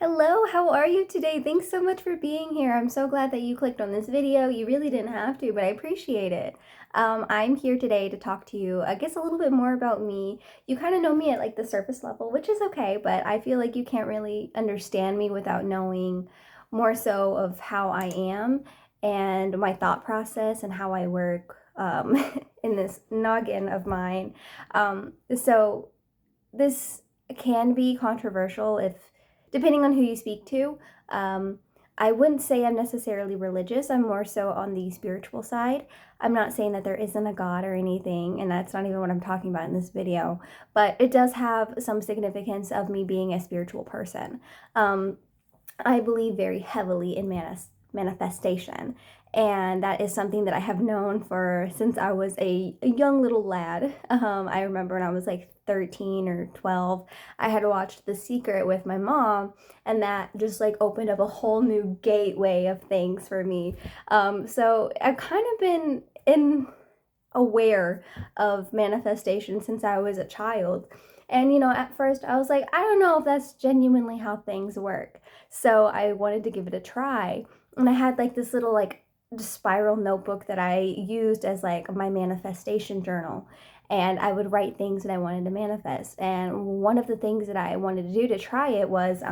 Hello, how are you today? Thanks so much for being here. I'm so glad that you clicked on this video. You really didn't have to, but I appreciate it. I'm here today to talk to you, I guess, a little bit more about me. You kind of know me at like the surface level, which is okay, but I feel like you can't really understand me without knowing more so of how I am and my thought process and how I work in this noggin of mine. So this can be controversial if depending on who you speak to. um, I wouldn't say I'm necessarily religious. I'm more so on the spiritual side. I'm not saying that there isn't a God or anything, and that's not even what I'm talking about in this video, but it does have some significance of me being a spiritual person. um, I believe very heavily in manifestation. And that is something that I have known for since I was a young little lad. I remember when I was like 13 or 12, I had watched The Secret with my mom, and that just like opened up a whole new gateway of things for me. So I've kind of been aware of manifestation since I was a child. And at first I was like, I don't know if that's genuinely how things work. So I wanted to give it a try. And I had like this little like spiral notebook that I used as like my manifestation journal. And I would write things that I wanted to manifest. And one of the things that I wanted to do to try it was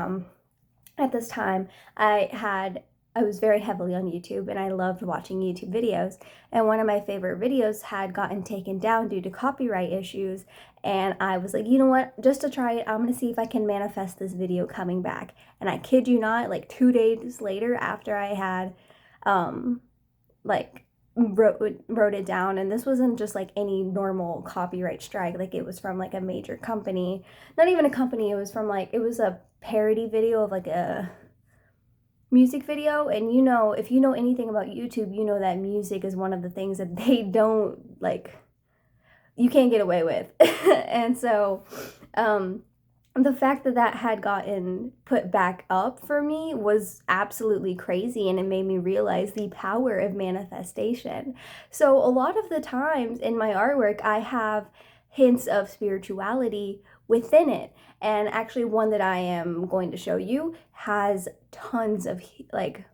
at this time I was very heavily on YouTube, and I loved watching YouTube videos. And one of my favorite videos had gotten taken down due to copyright issues. And I was like, you know what? Just to try it, I'm going to see if I can manifest this video coming back. And I kid you not, like 2 days later, after I had like wrote it down, and this wasn't just like any normal copyright strike, like it was from like a major company, not even a company, it was from like, it was a parody video of like a music video. And if you know anything about YouTube, you know that music is one of the things that they don't like, you can't get away with. And so the fact that that had gotten put back up for me was absolutely crazy, and it made me realize the power of manifestation. So a lot of the times in my artwork, I have hints of spirituality within it. And actually, one that I am going to show you has tons of like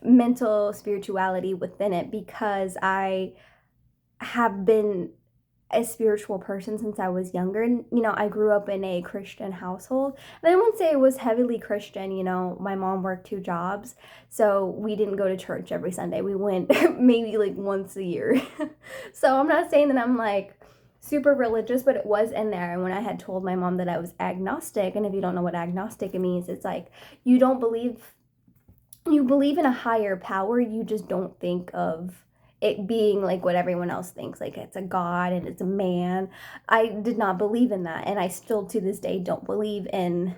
mental spirituality within it, because I have been a spiritual person since I was younger. And, I grew up in a Christian household. And I wouldn't say it was heavily Christian. My mom worked 2 jobs. So we didn't go to church every Sunday. We went maybe like once a year. So I'm not saying that I'm like super religious, but it was in there. And when I had told my mom that I was agnostic, and if you don't know what agnostic means, it's like you don't believe, you believe in a higher power, you just don't think of it being like what everyone else thinks, like it's a god and it's a man. I did not believe in that, and I still to this day don't believe in,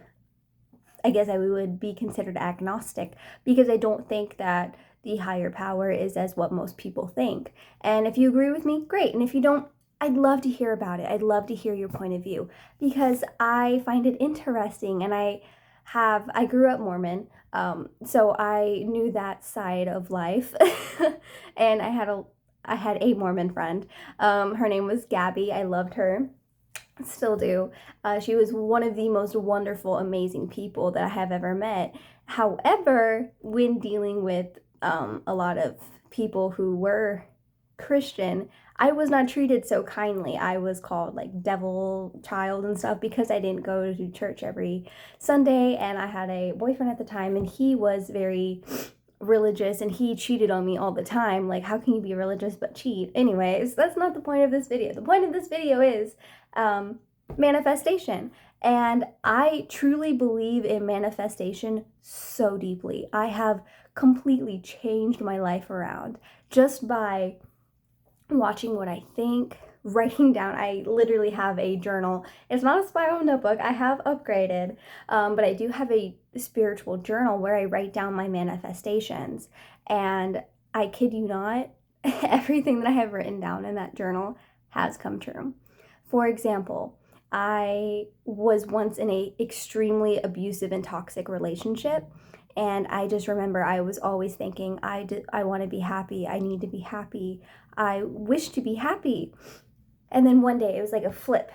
I guess I would be considered agnostic, because I don't think that the higher power is as what most people think. And if you agree with me, great. And if you don't, I'd love to hear about it. I'd love to hear your point of view, because I find it interesting. And I grew up Mormon, so I knew that side of life. And I had a Mormon friend. Her name was Gabby. I loved her, still do. She was one of the most wonderful, amazing people that I have ever met. However, when dealing with a lot of people who were Christian, I was not treated so kindly. I was called like devil child and stuff, because I didn't go to church every Sunday. And I had a boyfriend at the time, and he was very religious, and he cheated on me all the time. Like, how can you be religious but cheat? Anyways, that's not the point of this video. The point of this video is manifestation. And I truly believe in manifestation so deeply. I have completely changed my life around just by watching what I think, writing down. I literally have a journal. It's not a spiral notebook. I have upgraded, but I do have a spiritual journal where I write down my manifestations. And I kid you not, everything that I have written down in that journal has come true. For example, I was once in a extremely abusive and toxic relationship. And I just remember I was always thinking, I want to be happy. I need to be happy. I wish to be happy. And then one day it was like a flip.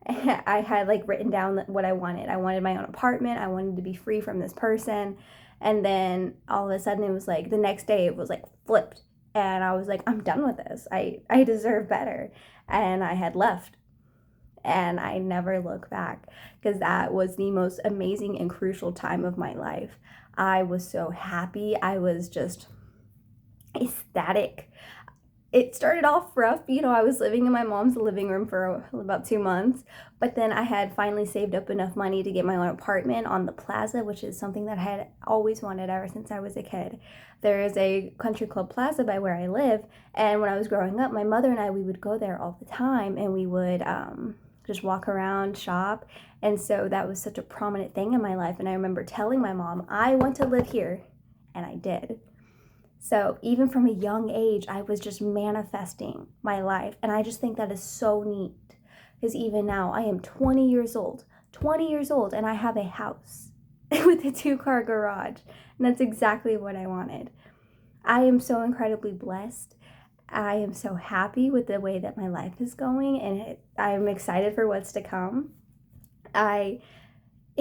I had like written down what I wanted. I wanted my own apartment. I wanted to be free from this person. And then all of a sudden it was like the next day it was like flipped. And I was like, I'm done with this. I deserve better. And I had left. And I never look back because that was the most amazing and crucial time of my life. I was so happy. I was just ecstatic. It started off rough. I was living in my mom's living room for about 2 months, but then I had finally saved up enough money to get my own apartment on the plaza, which is something that I had always wanted ever since I was a kid. There is a country club plaza by where I live, and when I was growing up, my mother and I, we would go there all the time, and we would just walk around, shop, and so that was such a prominent thing in my life, and I remember telling my mom, I want to live here, and I did. So even from a young age, I was just manifesting my life. And I just think that is so neat. Because even now, I am 20 years old, and I have a house with a 2-car garage. And that's exactly what I wanted. I am so incredibly blessed. I am so happy with the way that my life is going. And I'm excited for what's to come.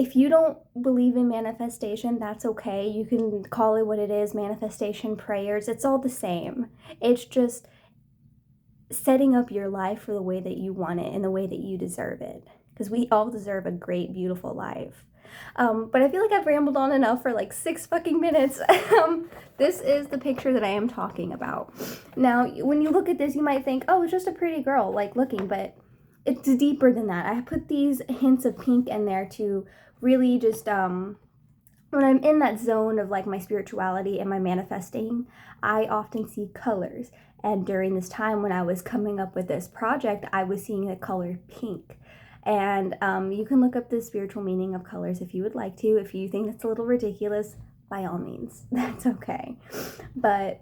If you don't believe in manifestation, that's okay. You can call it what it is, manifestation, prayers. It's all the same. It's just setting up your life for the way that you want it and the way that you deserve it. Because we all deserve a great, beautiful life. But I feel like I've rambled on enough for like 6 fucking minutes. This is the picture that I am talking about. Now, when you look at this, you might think, oh, it's just a pretty girl, like looking, but it's deeper than that. I put these hints of pink in there to really just when I'm in that zone of like my spirituality and my manifesting, I often see colors. And during this time when I was coming up with this project, I was seeing the color pink. And you can look up the spiritual meaning of colors if you would like to. If you think it's a little ridiculous, by all means, that's okay. But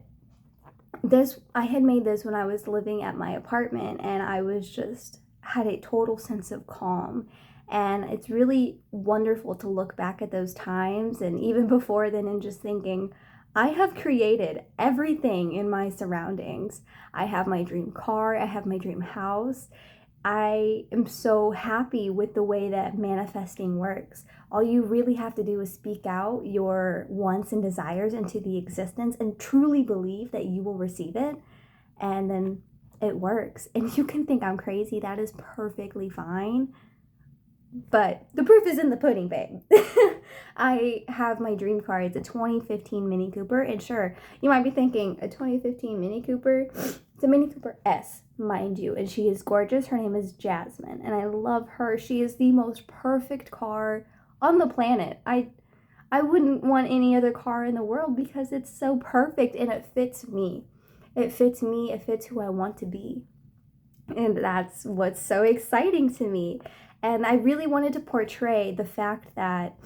I had made this when I was living at my apartment, and I was just had a total sense of calm. And it's really wonderful to look back at those times and even before then and just thinking, I have created everything in my surroundings. I have my dream car, I have my dream house. I am so happy with the way that manifesting works. All you really have to do is speak out your wants and desires into the existence and truly believe that you will receive it. And then it works. And you can think I'm crazy. That is perfectly fine. But the proof is in the pudding, babe. I have my dream car. It's a 2015 Mini Cooper. And sure, you might be thinking, a 2015 Mini Cooper? It's a Mini Cooper S, mind you. And she is gorgeous. Her name is Jasmine. And I love her. She is the most perfect car on the planet. I wouldn't want any other car in the world because it's so perfect and it fits me. It fits me. It fits who I want to be. And that's what's so exciting to me. And I really wanted to portray the fact that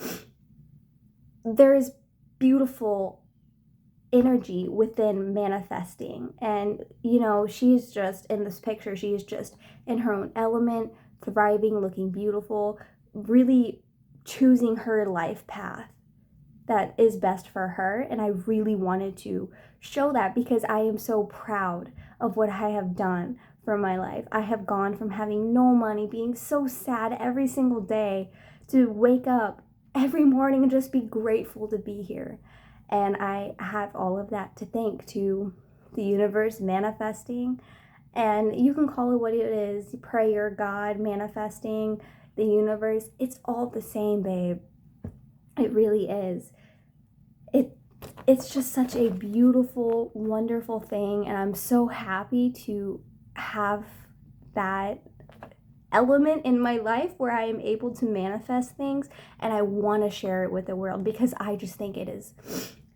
there is beautiful energy within manifesting. And, she's just in this picture, she is just in her own element, thriving, looking beautiful, really choosing her life path that is best for her. And I really wanted to show that because I am so proud of what I have done for my life. I have gone from having no money, being so sad every single day, to wake up every morning and just be grateful to be here. And I have all of that to thank to the universe, manifesting. And you can call it what it is, prayer, God, manifesting, the universe. It's all the same, babe. It really is. It's just such a beautiful, wonderful thing. And I'm so happy to have that element in my life where I am able to manifest things, and I want to share it with the world because I just think it is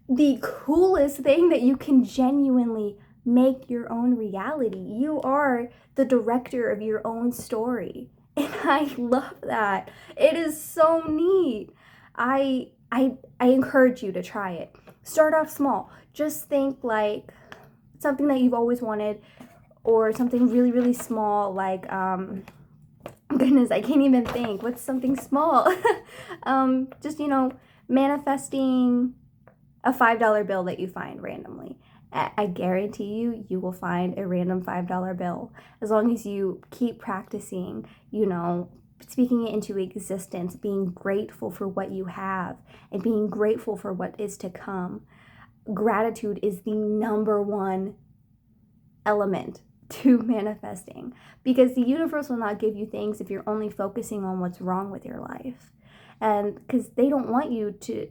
the coolest thing that you can genuinely make your own reality. You are the director of your own story, and I love that. It is so neat. I encourage you to try it. Start off small. Just think like something that you've always wanted, or something really, really small, like, goodness, I can't even think. What's something small? Just, manifesting a $5 bill that you find randomly. I guarantee you will find a random $5 bill. As long as you keep practicing, speaking it into existence, being grateful for what you have and being grateful for what is to come. Gratitude is the number one element to manifesting, because the universe will not give you things if you're only focusing on what's wrong with your life. And because they don't want you to,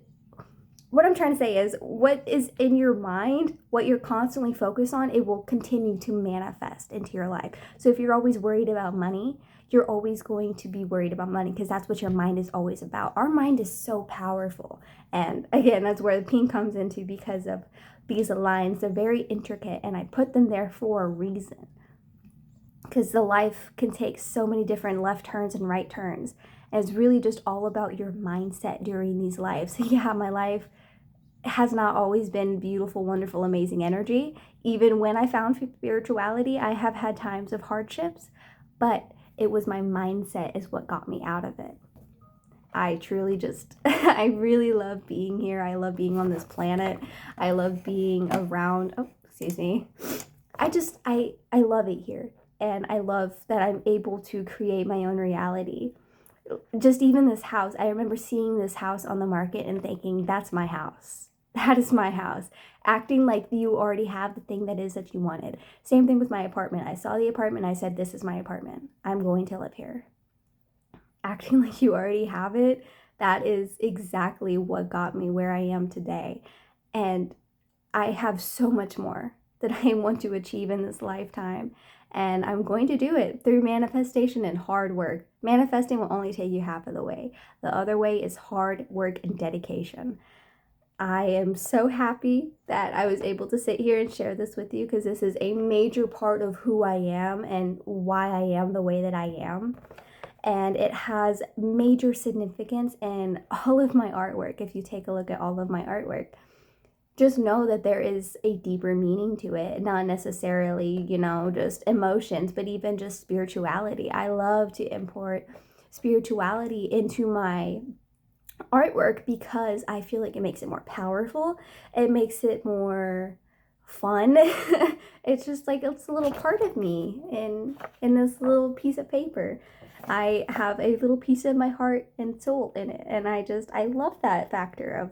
what I'm trying to say is, what is in your mind, what you're constantly focused on, it will continue to manifest into your life. So if you're always worried about money, you're always going to be worried about money, because that's what your mind is always about. Our mind is so powerful. And again, that's where the pink comes into, because of these lines. They're very intricate, and I put them there for a reason, because the life can take so many different left turns and right turns. And it's really just all about your mindset during these lives. Yeah, my life has not always been beautiful, wonderful, amazing energy. Even when I found spirituality, I have had times of hardships, but it was my mindset is what got me out of it. I truly just, I really love being here. I love being on this planet. I love being around, oh, excuse me. I love it here. And I love that I'm able to create my own reality. Just even this house, I remember seeing this house on the market and thinking, that's my house. That is my house. Acting like you already have the thing that is that you wanted. Same thing with my apartment. I saw the apartment. I said, this is my apartment. I'm going to live here. Acting like you already have it. That is exactly what got me where I am today. And I have so much more that I want to achieve in this lifetime. And I'm going to do it through manifestation and hard work. Manifesting will only take you half of the way. The other way is hard work and dedication. I am so happy that I was able to sit here and share this with you, because this is a major part of who I am and why I am the way that I am. And it has major significance in all of my artwork. If you take a look at all of my artwork, just know that there is a deeper meaning to it, not necessarily, just emotions, but even just spirituality. I love to import spirituality into my artwork because I feel like it makes it more powerful. It makes it more fun. It's just like it's a little part of me in this little piece of paper. I have a little piece of my heart and soul in it, and I love that factor of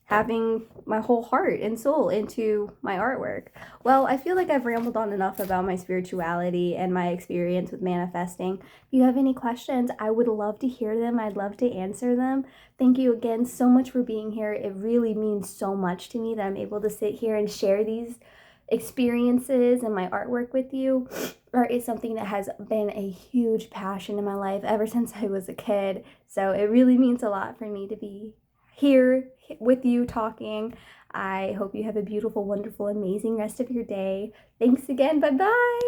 having my whole heart and soul into my artwork. Well, I feel like I've rambled on enough about my spirituality and my experience with manifesting. If you have any questions, I would love to hear them. I'd love to answer them. Thank you again so much for being here. It really means so much to me that I'm able to sit here and share these experiences and my artwork with you. Art is something that has been a huge passion in my life ever since I was a kid. So it really means a lot for me to be here with you talking. I hope you have a beautiful, wonderful, amazing rest of your day. Thanks again. Bye-bye.